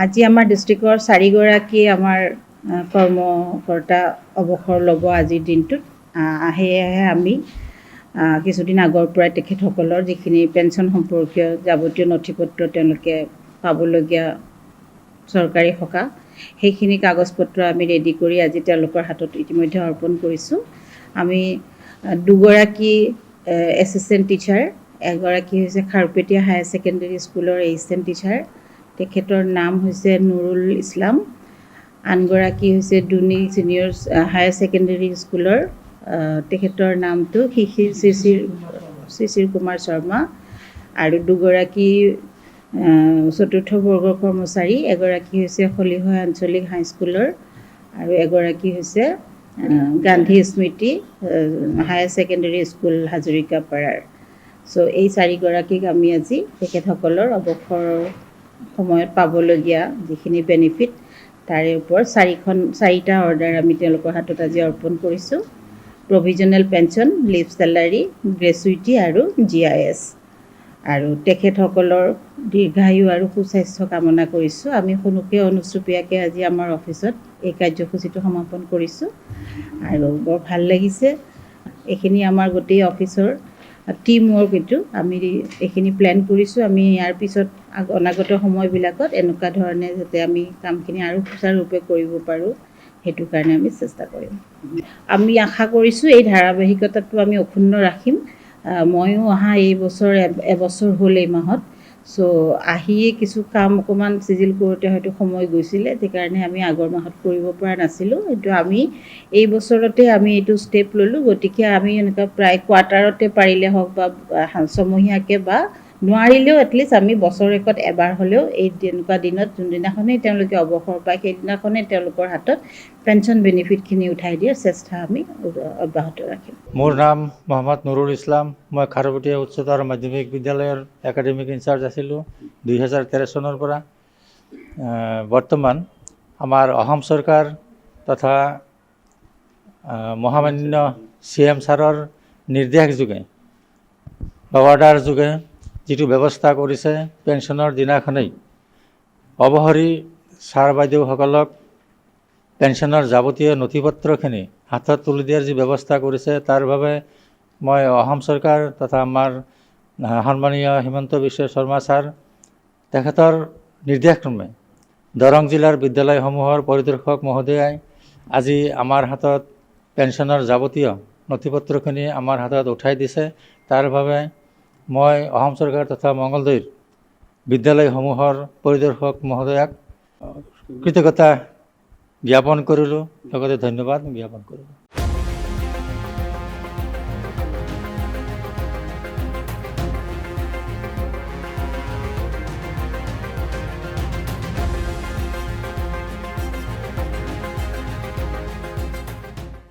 আজি আমাৰ ডিষ্ট্ৰিক্টৰ 4গৰাকী আমাৰ কৰ্মকৰ্তা অৱসৰ ল'ব আজিৰ দিনটোত। সেয়েহে আমি কিছুদিন আগৰ পৰাই তেখেতসকলৰ যিখিনি পেঞ্চন সম্পৰ্কীয় যাৱতীয় নথিপত্ৰ তেওঁলোকে পাবলগীয়া চৰকাৰী সকাহ সেইখিনি কাগজ পত্ৰ আমি ৰেডি কৰি আজি তেওঁলোকৰ হাতত ইতিমধ্যে অৰ্পণ কৰিছোঁ। আমি দুগৰাকী এছিষ্টেণ্ট টিচাৰ, এগৰাকী হৈছে খাৰুপেটীয়া হায়াৰ ছেকেণ্ডেৰী স্কুলৰ এছিষ্টেণ্ট টিচাৰ, তেখেতৰ নাম হৈছে নুৰুল ইছলাম। আনগৰাকী হৈছে দুনি ছিনিয়ৰ হায়াৰ ছেকেণ্ডেৰী স্কুলৰ, তেখেতৰ নামটো শিশিৰ কুমাৰ শৰ্মা। আৰু দুগৰাকী চতুৰ্থ বৰ্গৰ কৰ্মচাৰী, এগৰাকী হৈছে খলিহৈ আঞ্চলিক হাইস্কুলৰ আৰু এগৰাকী হৈছে গান্ধী স্মৃতি হায়াৰ ছেকেণ্ডেৰী স্কুল হাজৰিকাপাৰাৰ। এই 4গৰাকীক আমি আজি তেখেতসকলৰ অৱসৰৰ সময়ত পাবলগীয়া যিখিনি বেনিফিট তাৰে ওপৰত 4টা অৰ্ডাৰ আমি তেওঁলোকৰ হাতত আজি অৰ্পণ কৰিছোঁ। Provisional pension, leave salary, gratuity আৰু GIS। আৰু তেখেতসকলৰ দীৰ্ঘায়ু আৰু সুস্বাস্থ্য কামনা কৰিছোঁ। আমি অনুষ্টুপীয়াকৈ আজি আমাৰ অফিচত এই কাৰ্যসূচীটো সমাপন কৰিছোঁ আৰু বৰ ভাল লাগিছে। এইখিনি আমাৰ গোটেই অফিচৰ টিম ৱৰ্ক, এইটো আমি এইখিনি প্লেন কৰিছোঁ। আমি ইয়াৰ পিছত অনাগত সময়বিলাকত এনেকুৱা ধৰণে যাতে আমি কামখিনি আৰু সুচাৰুৰূপে কৰিব পাৰোঁ সেইটো কাৰণে আমি চেষ্টা কৰিম। আমি আশা কৰিছোঁ এই ধাৰাবাহিকতাটো আমি অক্ষুণ্ণ ৰাখিম। ময়ো অহা এইবছৰ এবছৰ হ'ল এই মাহত। আহিয়ে কিছু কাম অকণমান চিজিল কৰোঁতে হয়তো সময় গৈছিলে, সেইকাৰণে আমি আগৰ মাহত কৰিব পৰা নাছিলোঁ। কিন্তু আমি এই বছৰতে আমি এইটো ষ্টেপ ল'লোঁ। গতিকে আমি এনেকুৱা প্ৰায় কোৱাৰ্টাৰতে পাৰিলে হওক বা ছমহীয়াকৈ বা নোৱাৰিলেও এটলিষ্ট আমি বছৰেকত এবাৰ হ'লেও এই তেনেকুৱা দিনত যোনদিনাখনেই তেওঁলোকে অৱসৰ পায় সেইদিনাখনেই তেওঁলোকৰ হাতত পেঞ্চন বেনিফিটখিনি উঠাই দিয়াৰ চেষ্টা আমি অব্যাহত ৰাখিম। মোৰ নাম মহম্মদ নুৰুল ইছলাম। মই খাৰুপেটীয়া উচ্চতৰ মাধ্যমিক বিদ্যালয়ৰ একাডেমিক ইনচাৰ্জ আছিলোঁ 2013 চনৰ পৰা। বৰ্তমান আমাৰ অসম চৰকাৰ তথা মহামান্য CM ছাৰৰ নিৰ্দেশ যোগে বা অৰ্ডাৰ যোগে যিটো ব্যৱস্থা কৰিছে, পেঞ্চনৰ দিনাখনেই অৱসৰী ছাৰ বাইদেউসকলক পেঞ্চনৰ যাৱতীয় নথিপত্ৰখিনি হাতত তুলি দিয়াৰ যি ব্যৱস্থা কৰিছে, তাৰ বাবে মই অসম চৰকাৰ তথা আমাৰ সন্মানীয় হিমন্ত বিশ্ব শৰ্মা ছাৰ তেখেতৰ নিৰ্দেশক্ৰমে দৰং জিলাৰ বিদ্যালয়সমূহৰ পৰিদৰ্শক মহোদয়াই আজি আমাৰ হাতত পেঞ্চনৰ যাৱতীয় নথিপত্ৰখিনি আমাৰ হাতত উঠাই দিছে। তাৰ বাবে মই অসম চৰকাৰ তথা মঙলদৈৰ বিদ্যালয়সমূহৰ পৰিদৰ্শক মহোদয়াক কৃতজ্ঞতা জ্ঞাপন কৰিলোঁ, লগতে ধন্যবাদ জ্ঞাপন কৰিলোঁ।